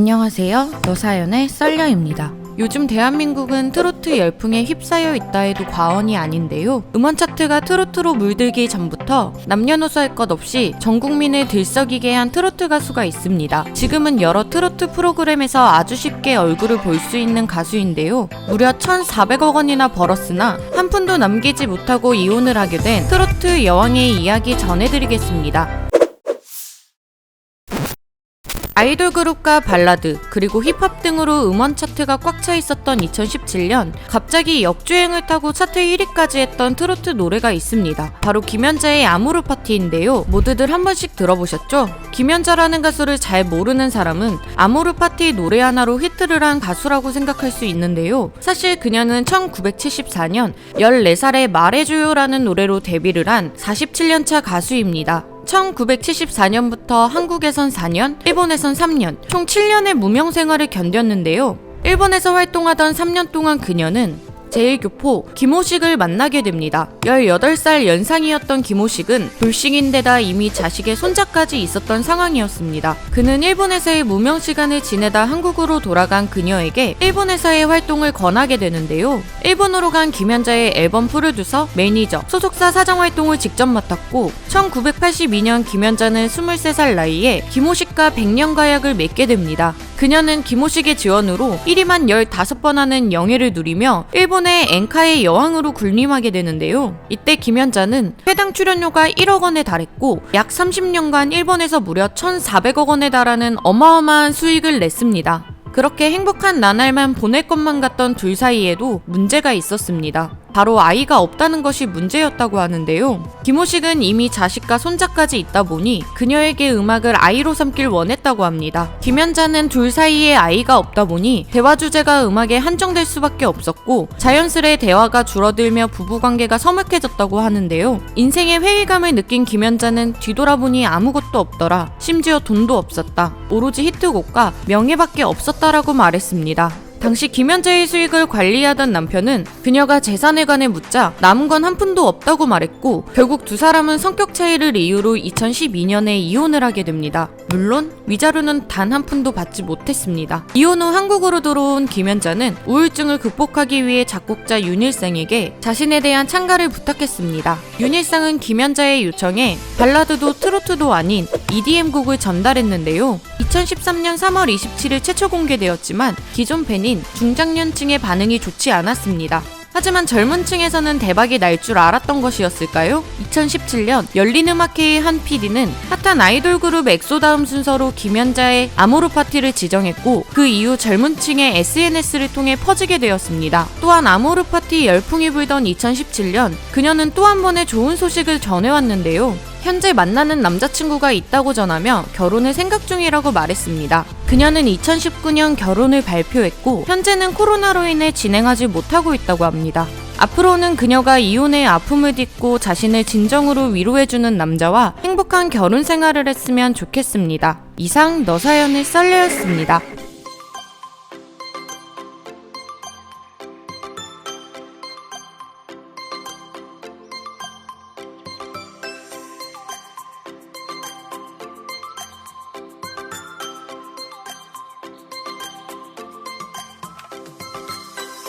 안녕하세요. 너사연의 썰려입니다. 요즘 대한민국은 트로트 열풍에 휩싸여 있다 해도 과언이 아닌데요. 음원 차트가 트로트로 물들기 전부터 남녀노소 할 것 없이 전 국민을 들썩이게 한 트로트 가수가 있습니다. 지금은 여러 트로트 프로그램에서 아주 쉽게 얼굴을 볼 수 있는 가수인데요. 무려 1,400억 원이나 벌었으나 한 푼도 남기지 못하고 이혼을 하게 된 트로트 여왕의 이야기 전해드리겠습니다. 아이돌 그룹과 발라드, 그리고 힙합 등으로 음원 차트가 꽉 차 있었던 2017년 갑자기 역주행을 타고 차트 1위까지 했던 트로트 노래가 있습니다. 바로 김연자의 아모르 파티인데요. 모두들 한 번씩 들어보셨죠? 김연자라는 가수를 잘 모르는 사람은 아모르 파티 노래 하나로 히트를 한 가수라고 생각할 수 있는데요. 사실 그녀는 1974년 14살에 말해줘요라는 노래로 데뷔를 한 47년차 가수입니다. 1974년부터 한국에선 4년, 일본에선 3년, 총 7년의 무명 생활을 견뎠는데요. 일본에서 활동하던 3년 동안 그녀는 제1교포 김호식을 만나게 됩니다. 18살 연상이었던 김호식은 돌싱인데다 이미 자식의 손자까지 있었던 상황이었습니다. 그는 일본에서의 무명 시간을 지내다 한국으로 돌아간 그녀에게 일본에서의 활동을 권하게 되는데요. 일본으로 간 김연자의 앨범 프로듀서, 매니저, 소속사 사장 활동을 직접 맡았고 1982년 김연자는 23살 나이에 김호식과 100년 가약을 맺게 됩니다. 그녀는 김호식의 지원으로 1위만 15번 하는 영예를 누리며 일본의 엔카의 여왕으로 군림하게 되는데요. 이때 김연자는 회당 출연료가 1억 원에 달했고 약 30년간 일본에서 무려 1,400억 원에 달하는 어마어마한 수익을 냈습니다. 그렇게 행복한 나날만 보낼 것만 같던 둘 사이에도 문제가 있었습니다. 바로 아이가 없다는 것이 문제였다고 하는데요. 김호식은 이미 자식과 손자까지 있다 보니 그녀에게 음악을 아이로 삼길 원했다고 합니다. 김연자는 둘 사이에 아이가 없다 보니 대화 주제가 음악에 한정될 수밖에 없었고 자연스레 대화가 줄어들며 부부관계가 서먹해졌다고 하는데요. 인생의 회의감을 느낀 김연자는 뒤돌아보니 아무것도 없더라. 심지어 돈도 없었다. 오로지 히트곡과 명예밖에 없었다라고 말했습니다. 당시 김연자의 수익을 관리하던 남편은 그녀가 재산에 관해 묻자 남은 건 한 푼도 없다고 말했고 결국 두 사람은 성격 차이를 이유로 2012년에 이혼을 하게 됩니다. 물론 위자료는 단 한 푼도 받지 못했습니다. 이혼 후 한국으로 돌아온 김연자는 우울증을 극복하기 위해 작곡자 윤일상에게 자신에 대한 찬가를 부탁했습니다. 윤일상은 김연자의 요청에 발라드도 트로트도 아닌 EDM 곡을 전달했는데요. 2013년 3월 27일 최초 공개되었지만 기존 팬인 중장년층의 반응이 좋지 않았습니다. 하지만 젊은 층에서는 대박이 날 줄 알았던 것이었을까요? 2017년 열린음악회의 한 PD는 핫한 아이돌 그룹 엑소 다음 순서로 김연자의 아모르 파티를 지정했고 그 이후 젊은 층의 SNS를 통해 퍼지게 되었습니다. 또한 아모르 파티 열풍이 불던 2017년 그녀는 또 한 번의 좋은 소식을 전해왔는데요. 현재 만나는 남자친구가 있다고 전하며 결혼을 생각 중이라고 말했습니다. 그녀는 2019년 결혼을 발표했고 현재는 코로나로 인해 진행하지 못하고 있다고 합니다. 앞으로는 그녀가 이혼의 아픔을 딛고 자신을 진정으로 위로해주는 남자와 행복한 결혼 생활을 했으면 좋겠습니다. 이상 너사연의 썰려였습니다.